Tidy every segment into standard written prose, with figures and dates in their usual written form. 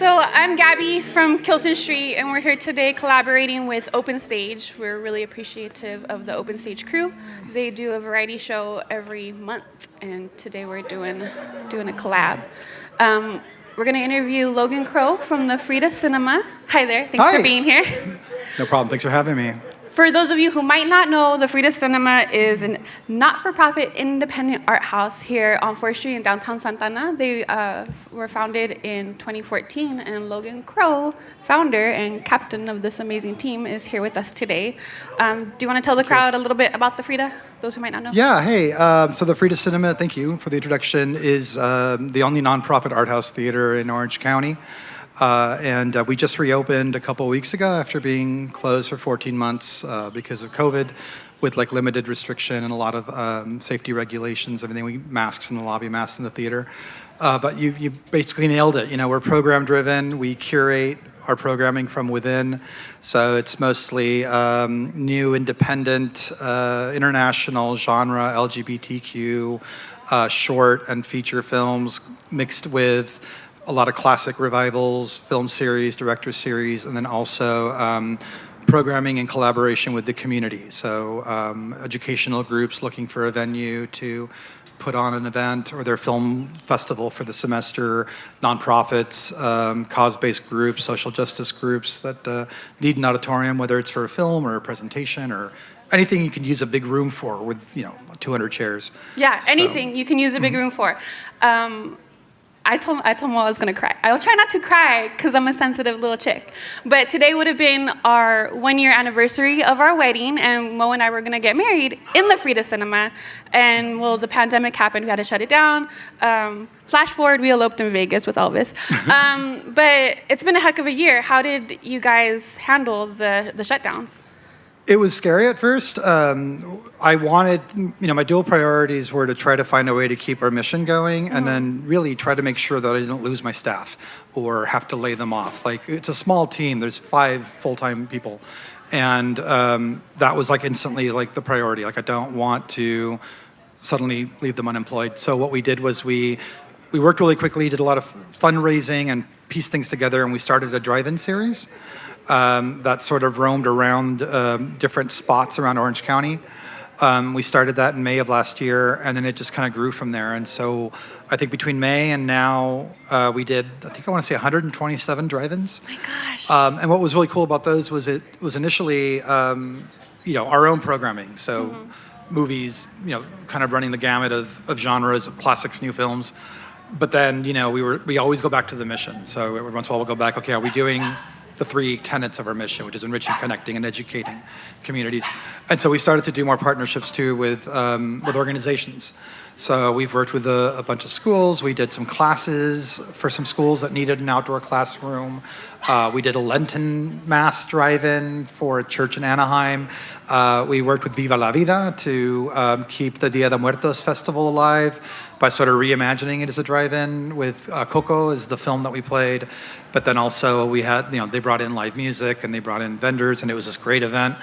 So I'm Gabby from Kilson Street, and we're here today collaborating with Open Stage. We're really appreciative of the Open Stage crew. They do a variety show every month, and today we're doing a collab. We're going to interview Logan Crow from the Frida Cinema. Hi there. Thanks for being here. No problem. Thanks for having me. For those of you who might not know, the Frida Cinema is a not-for-profit independent art house here on 4th Street in downtown Santana. They were founded in 2014, and Logan Crow, founder and captain of this amazing team, is here with us today. Do you want to tell the crowd a little bit about the Frida, those who might not know? Yeah, hey. So the Frida Cinema, thank you for the introduction, is the only nonprofit art house theater in Orange County. And we just reopened a couple weeks ago after being closed for 14 months because of COVID, with like limited restriction and a lot of safety regulations, everything, masks in the lobby, masks in the theater. But you basically nailed it. You know, we're program driven. We curate our programming from within. So it's mostly new, independent, international genre, LGBTQ, short and feature films mixed with a lot of classic revivals, film series, director series, and then also programming in collaboration with the community. So educational groups looking for a venue to put on an event or their film festival for the semester, nonprofits, cause-based groups, social justice groups that need an auditorium, whether it's for a film or a presentation or anything you can use a big room for with, 200 chairs. Yeah, anything you can use a big room for. I told Mo I was going to cry. I will try not to cry because I'm a sensitive little chick. But today would have been our 1-year anniversary of our wedding, and Mo and I were going to get married in the Frida Cinema. And the pandemic happened. We had to shut it down. Flash forward, we eloped in Vegas with Elvis. But it's been a heck of a year. How did you guys handle the shutdowns? It was scary at first. I wanted, my dual priorities were to try to find a way to keep our mission going and then really try to make sure that I didn't lose my staff or have to lay them off. Like, it's a small team. There's 5 full-time people. And that was like instantly like the priority. Like, I don't want to suddenly leave them unemployed. So what we did was we worked really quickly, did a lot of fundraising and pieced things together, and we started a drive-in series. That sort of roamed around different spots around Orange County. We started that in May of last year, and then it just kind of grew from there. And so I think between May and now, we did, I want to say 127 drive-ins. Oh my gosh. And what was really cool about those was it was initially, our own programming. So movies, kind of running the gamut of genres, of classics, new films. But then, we always go back to the mission. So every once in a while we'll go back, okay, are we doing the 3 tenets of our mission, which is enriching, connecting, and educating communities. And so we started to do more partnerships too with organizations. So we've worked with a bunch of schools. We did some classes for some schools that needed an outdoor classroom. We did a Lenten Mass drive-in for a church in Anaheim. We worked with Viva la Vida to keep the Dia de Muertos festival alive by sort of reimagining it as a drive-in with Coco as the film that we played. But then also we had, they brought in live music and they brought in vendors, and it was this great event.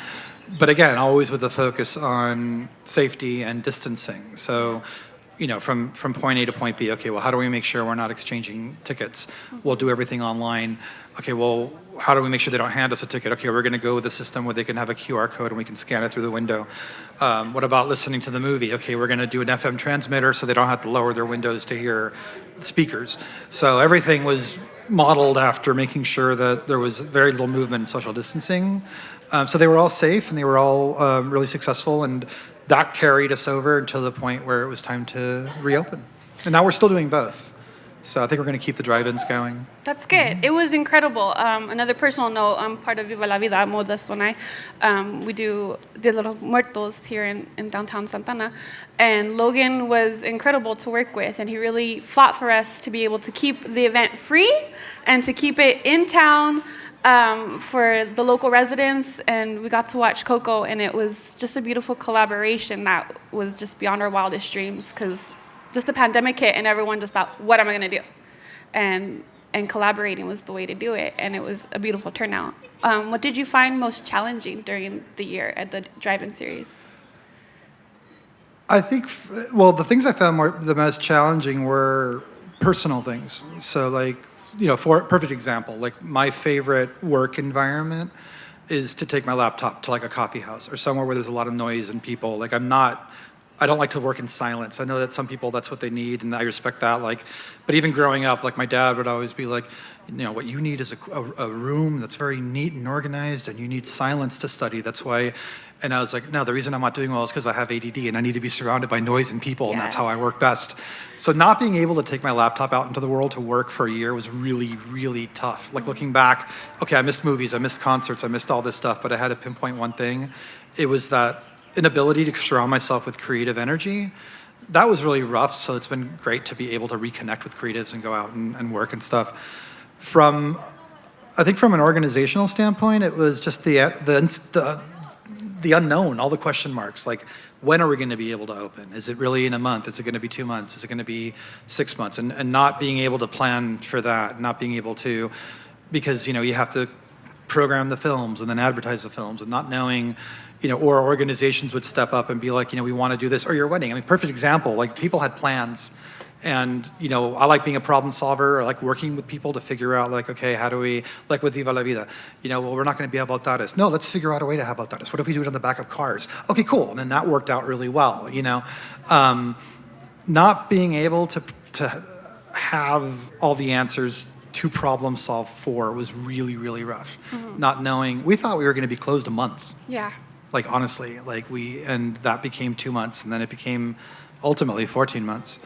But again, always with a focus on safety and distancing. So, from point A to point B, okay, well, how do we make sure we're not exchanging tickets? We'll do everything online. Okay, well, how do we make sure they don't hand us a ticket? Okay, we're going to go with a system where they can have a QR code and we can scan it through the window. What about listening to the movie? Okay, we're going to do an FM transmitter so they don't have to lower their windows to hear speakers. So everything was modeled after making sure that there was very little movement and social distancing. So they were all safe and they were all really successful, and that carried us over until the point where it was time to reopen. And now we're still doing both. So I think we're going to keep the drive-ins going. That's good. It was incredible. Another personal note, I'm part of Viva la Vida, Modesto and I. We do Dia de los Muertos here in downtown Santana. And Logan was incredible to work with, and he really fought for us to be able to keep the event free and to keep it in town for the local residents. And we got to watch Coco, and it was just a beautiful collaboration that was just beyond our wildest dreams, because just the pandemic hit and everyone just thought, what am I going to do? And collaborating was the way to do it, and it was a beautiful turnout. What did you find most challenging during the year at the drive-in series? I think, the things I found the most challenging were personal things. So like for a perfect example, like my favorite work environment is to take my laptop to like a coffee house or somewhere where there's a lot of noise and people. Like I don't like to work in silence. I know that some people, that's what they need, and I respect that. Like, but even growing up, like my dad would always be like, what you need is a room that's very neat and organized, and you need silence to study. That's why. And I was like, no, the reason I'm not doing well is because I have ADD and I need to be surrounded by noise and people, and that's how I work best. So not being able to take my laptop out into the world to work for a year was really, really tough. Like looking back, okay, I missed movies, I missed concerts, I missed all this stuff, but I had to pinpoint one thing. It was that inability to surround myself with creative energy. That was really rough, so it's been great to be able to reconnect with creatives and go out and work and stuff. I think from an organizational standpoint, it was just the unknown, all the question marks, like when are we going to be able to open? Is it really in a month? Is it going to be 2 months? Is it going to be 6 months? And not being able to plan for that, not being able to, because you have to program the films and then advertise the films, and not knowing, or organizations would step up and be like, we want to do this, or your wedding. I mean, perfect example, like people had plans. And, I like being a problem solver. I like working with people to figure out, like, okay, how do we, like with Viva la Vida, well, we're not going to be about that. No, let's figure out a way to have about this. What if we do it on the back of cars? Okay, cool. And then that worked out really well, Not being able to have all the answers to problem solve for was really, really rough. Mm-hmm. Not knowing, we thought we were going to be closed a month. Yeah. Like, honestly, and that became 2 months, and then it became ultimately 14 months.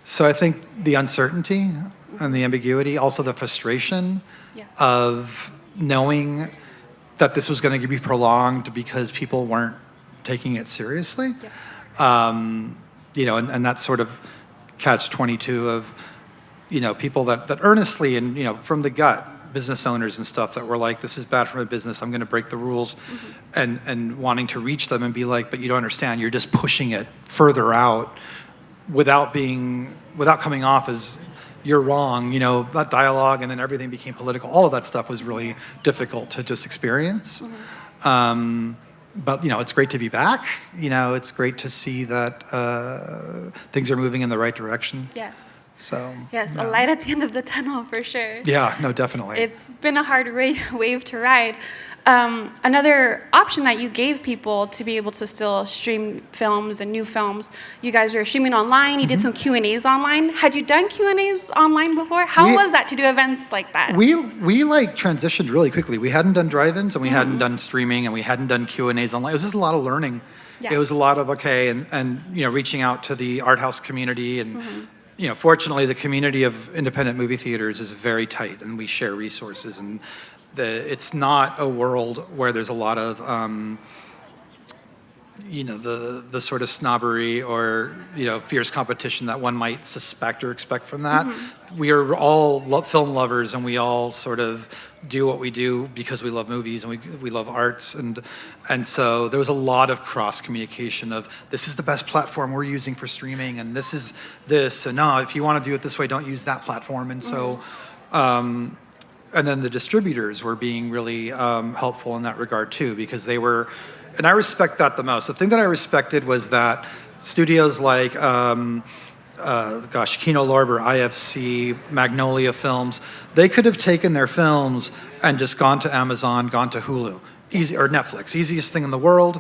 So I think the uncertainty and the ambiguity, also the frustration of knowing that this was going to be prolonged because people weren't taking it seriously. Yes. And that sort of catch-22 of, people that earnestly and, from the gut, business owners and stuff that were like, this is bad for my business, I'm going to break the rules, and wanting to reach them and be like, but you don't understand, you're just pushing it further out without coming off as you're wrong, that dialogue, and then everything became political. All of that stuff was really difficult to just experience. Mm-hmm. But, it's great to be back. It's great to see that things are moving in the right direction. Yes. So, yes, a light at the end of the tunnel for sure. Yeah, no, definitely. It's been a hard wave to ride. Another option that you gave people to be able to still stream films and new films, you guys were streaming online, you did some Q&As online. Had you done Q&As online before? How was that to do events like that? We transitioned really quickly. We hadn't done drive-ins, and we hadn't done streaming, and we hadn't done Q&As online. It was just a lot of learning. Yes. It was a lot of, and reaching out to the art house community, and fortunately the community of independent movie theaters is very tight, and we share resources, and it's not a world where there's a lot of, the sort of snobbery or, fierce competition that one might suspect or expect from that. Mm-hmm. We are all film lovers, and we all sort of do what we do because we love movies and we love arts. And so there was a lot of cross communication of, this is the best platform we're using for streaming, and this is this, and no, if you want to do it this way, don't use that platform. And so, and then the distributors were being really helpful in that regard too, because they were, and I respect that the most. The thing that I respected was that studios like, Kino Lorber, IFC, Magnolia Films, they could have taken their films and just gone to Amazon, gone to Hulu, or Netflix, easiest thing in the world,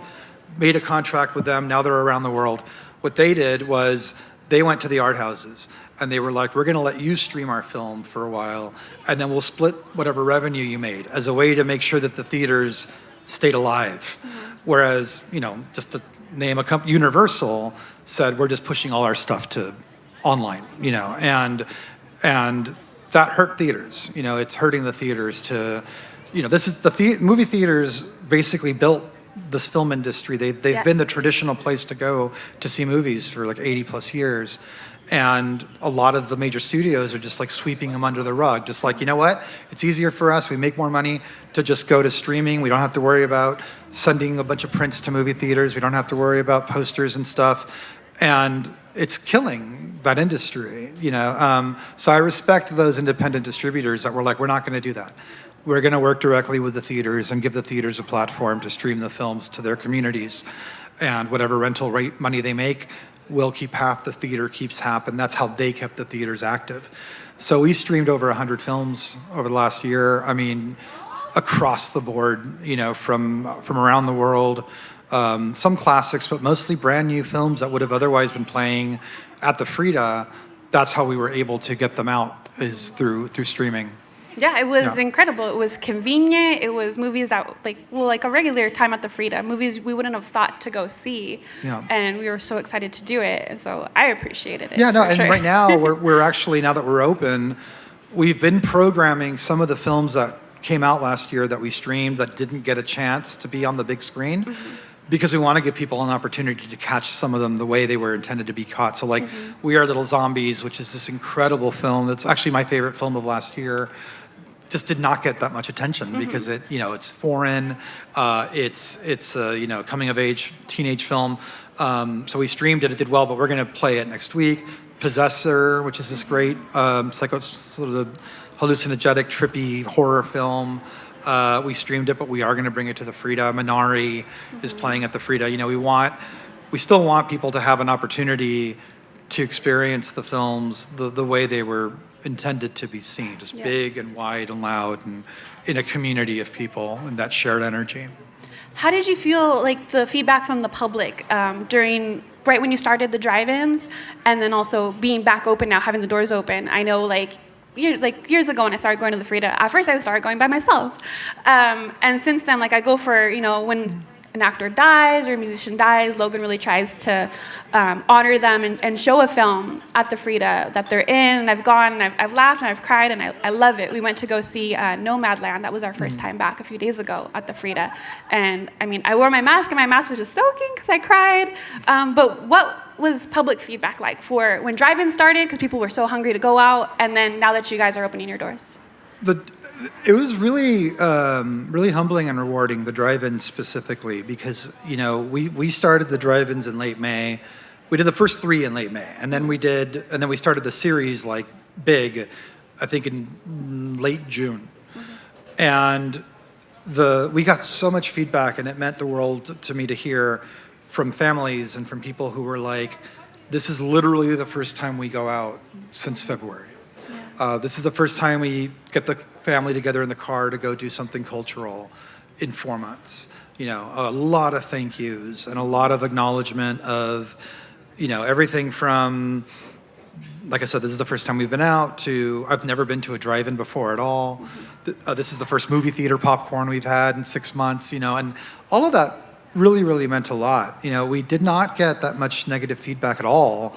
made a contract with them, now they're around the world. What they did was, they went to the art houses, and they were like, we're going to let you stream our film for a while, and then we'll split whatever revenue you made as a way to make sure that the theaters stayed alive. Mm-hmm. Whereas, just to name a company, Universal said, we're just pushing all our stuff to online, and that hurt theaters. It's hurting the theaters to, this is movie theaters basically built this film industry. They've been the traditional place to go to see movies for like 80 plus years. And a lot of the major studios are just like sweeping them under the rug. Just like, it's easier for us. We make more money to just go to streaming. We don't have to worry about sending a bunch of prints to movie theaters. We don't have to worry about posters and stuff. And it's killing that industry, So I respect those independent distributors that were like, we're not going to do that. We're going to work directly with the theaters and give the theaters a platform to stream the films to their communities. And whatever rental rate money they make, we'll keep half, the theater keeps half, and that's how they kept the theaters active. So we streamed over 100 films over the last year. I mean, across the board, you know, from around the world. Some classics, but mostly brand new films that would have otherwise been playing at the Frida. That's how we were able to get them out, is through streaming. Yeah, it was incredible. It was convenient. It was movies that, like a regular time at the Frida, movies we wouldn't have thought to go see. Yeah. And we were so excited to do it. And so I appreciated it. Yeah, no, and sure. right now we're actually, now that we're open, we've been programming some of the films that came out last year that we streamed that didn't get a chance to be on the big screen. Mm-hmm. Because we want to give people an opportunity to catch some of them the way they were intended to be caught. So like We Are Little Zombies, which is this incredible film that's actually my favorite film of last year, just did not get that much attention because it, you know, it's foreign, it's you know, coming of age teenage film. So we streamed it, it did well, but we're going to play it next week. Possessor, which is this great sort of hallucinogenic, trippy horror film. We streamed it, but we are going to bring it to the Frida. Minari is playing at the Frida. You know, we still want people to have an opportunity to experience the films the way they were intended to be seen, just big and wide and loud, and in a community of people and that shared energy. How did you feel like the feedback from the public right when you started the drive-ins, and then also being back open now, having the doors open? I know years ago when I started going to the Frida, at first I started going by myself. And since then, I go for, you know, when an actor dies or a musician dies, Logan really tries to honor them and show a film at the Frida that they're in. And I've gone and I've laughed and I've cried and I love it. We went to go see Nomadland. That was our first time back a few days ago at the Frida. And I mean, I wore my mask and my mask was just soaking because I cried. But what was public feedback like for when drive-in started, because people were so hungry to go out, and then now that you guys are opening your doors? It was really, really humbling and rewarding, the drive-in specifically, because, you know, we started the drive-ins in late May. We did the first 3 in late May, and then we started the series big, I think in late June. And we got so much feedback, and it meant the world to me to hear from families and from people who were like, this is literally the first time we go out since February. This is the first time we get the family together in the car to go do something cultural in 4 months. You know, a lot of thank yous and a lot of acknowledgement of, you know, everything from, like I said, this is the first time we've been out, to I've never been to a drive-in before at all. This is the first movie theater popcorn we've had in 6 months, you know, and all of that really, really meant a lot. You know, we did not get that much negative feedback at all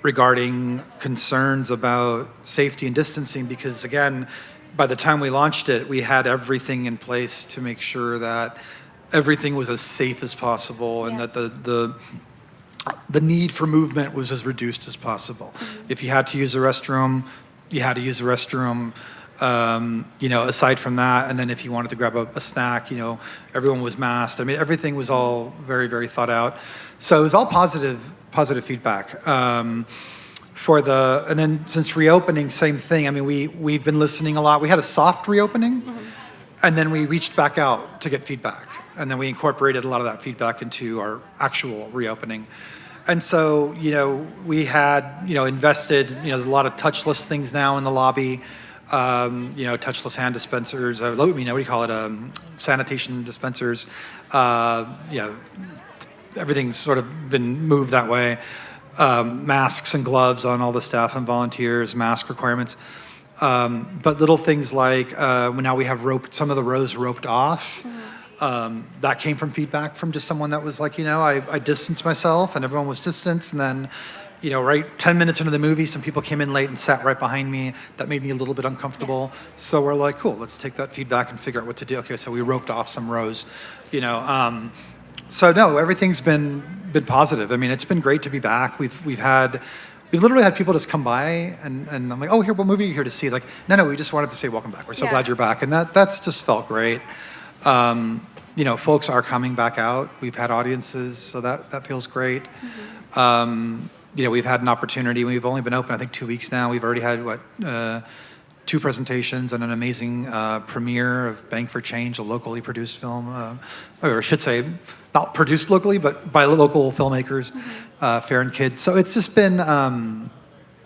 regarding concerns about safety and distancing, because again, by the time we launched it, we had everything in place to make sure that everything was as safe as possible and that the need for movement was as reduced as possible. If you had to use a restroom, you had to use a restroom. You know, aside from that, and then if you wanted to grab a snack, you know, everyone was masked. I mean, everything was all very, very thought out. So it was all positive feedback. And then since reopening, same thing. I mean, we've been listening a lot. We had a soft reopening, and then we reached back out to get feedback. And then we incorporated a lot of that feedback into our actual reopening. And so, you know, we had, you know, invested, you know, there's a lot of touchless things now in the lobby. You know, touchless hand dispensers, you know, what do you call it? Sanitation dispensers. You know, everything's sort of been moved that way. Masks and gloves on all the staff and volunteers, mask requirements. But little things like now we have some of the rows roped off. That came from feedback from just someone that was like, you know, I distanced myself and everyone was distanced, and then, you know, right 10 minutes into the movie, some people came in late and sat right behind me. That made me a little bit uncomfortable. Yes. So we're like, cool, let's take that feedback and figure out what to do. Okay, so we roped off some rows, you know. So no, everything's been positive. I mean, it's been great to be back. We've literally had people just come by and I'm like, oh, here, what movie are you here to see? Like, no, we just wanted to say welcome back. We're so glad you're back. And that's just felt great. You know, folks are coming back out. We've had audiences, so that feels great. You know, we've had an opportunity. We've only been open, I think, 2 weeks now. We've already had, 2 presentations and an amazing premiere of Bang for Change, a locally produced film, or I should say, not produced locally, but by local filmmakers, Fair and Kid. So it's just been,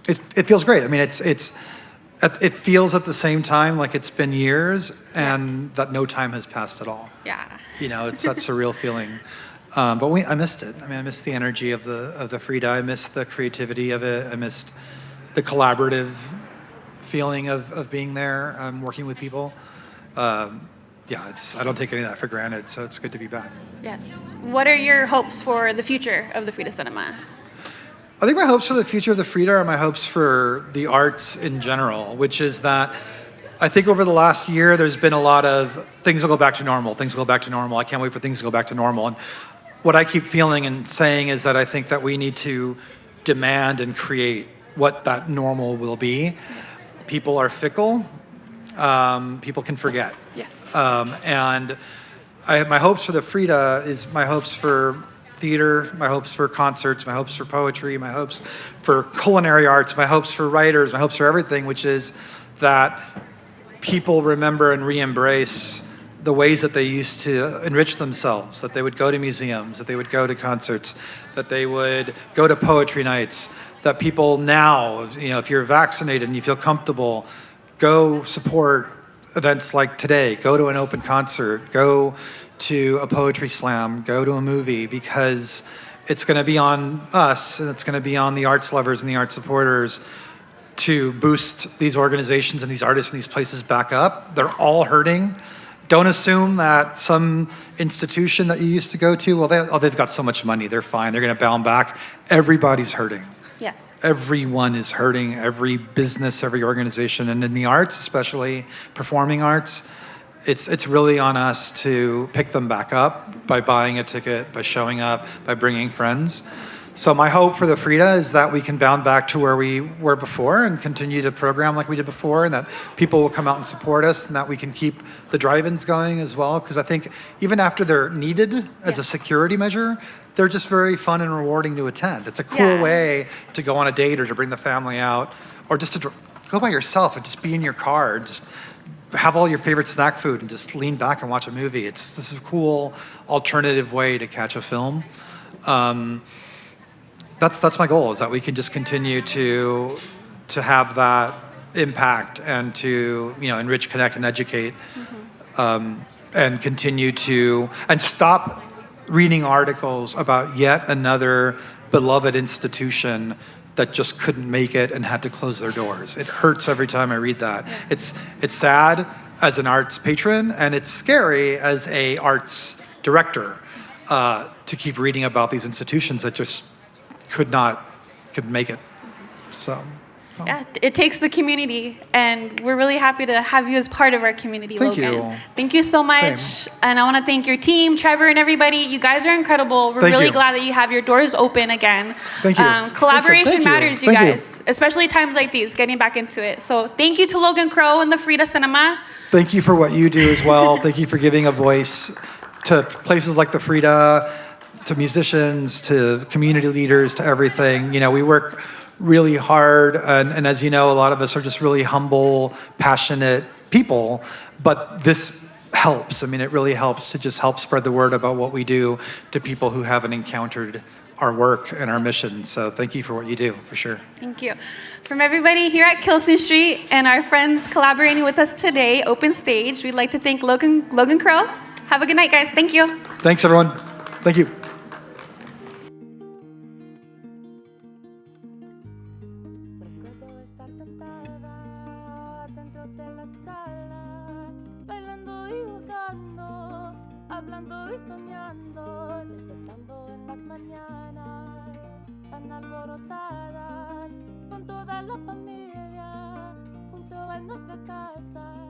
it feels great. I mean, it feels at the same time like it's been years and that no time has passed at all. Yeah. You know, it's that surreal feeling. But I missed it. I mean, I missed the energy of the Frida. I missed the creativity of it. I missed the collaborative feeling of being there, working with people. Yeah, I don't take any of that for granted, so it's good to be back. Yes. What are your hopes for the future of the Frida Cinema? I think my hopes for the future of the Frida are my hopes for the arts in general, which is that I think over the last year, there's been a lot of things will go back to normal. Things will go back to normal. I can't wait for things to go back to normal. And what I keep feeling and saying is that I think that we need to demand and create what that normal will be. People are fickle. People can forget. Yes. And my hopes for the Frida is my hopes for theater, my hopes for concerts, my hopes for poetry, my hopes for culinary arts, my hopes for writers, my hopes for everything, which is that people remember and re-embrace the ways that they used to enrich themselves, that they would go to museums, that they would go to concerts, that they would go to poetry nights, that people now, you know, if you're vaccinated and you feel comfortable, go support events like today, go to an open concert, go to a poetry slam, go to a movie, because it's going to be on us and it's going to be on the arts lovers and the art supporters to boost these organizations and these artists and these places back up. They're all hurting. Don't assume that some institution that you used to go to, well, they've got so much money, they're fine, they're going to bound back. Everybody's hurting. Yes. Everyone is hurting, every business, every organization, and in the arts, especially performing arts, it's really on us to pick them back up by buying a ticket, by showing up, by bringing friends. So my hope for the Frida is that we can bound back to where we were before and continue to program like we did before, and that people will come out and support us, and that we can keep the drive-ins going as well, because I think even after they're needed as a security measure, they're just very fun and rewarding to attend. It's a cool way to go on a date or to bring the family out, or just to go by yourself and just be in your car and just have all your favorite snack food and just lean back and watch a movie. This is a cool alternative way to catch a film. That's my goal, is that we can just continue to have that impact and to, you know, enrich, connect, and educate, and continue to, and stop reading articles about yet another beloved institution that just couldn't make it and had to close their doors. It hurts every time I read that. It's sad as an arts patron, and it's scary as a arts director to keep reading about these institutions that just couldn't make it. So. Yeah, it takes the community, and we're really happy to have you as part of our community, Thank Logan. you. Thank you so much. Same. And I want to thank your team, Trevor and everybody. You guys are incredible. We're Thank really you. glad that you have your doors open again. Thank you. Collaboration Thank you. matters, you Thank you. guys, especially times like these, getting back into it. So thank you to Logan Crow and the Frida Cinema. Thank you for what you do as well. Thank you for giving a voice to places like the Frida, to musicians, to community leaders, to everything. You know, we work really hard, and as you know, a lot of us are just really humble, passionate people, but this helps. I mean, it really helps to just help spread the word about what we do to people who haven't encountered our work and our mission. So thank you for what you do, for sure. Thank you. From everybody here at Kilson Street and our friends collaborating with us today, Open Stage, we'd like to thank Logan Crow. Have a good night, guys. Thank you. Thanks, everyone. Thank you. Hablando y soñando, despertando en las mañanas tan alborotadas, con toda la familia junto en nuestra casa.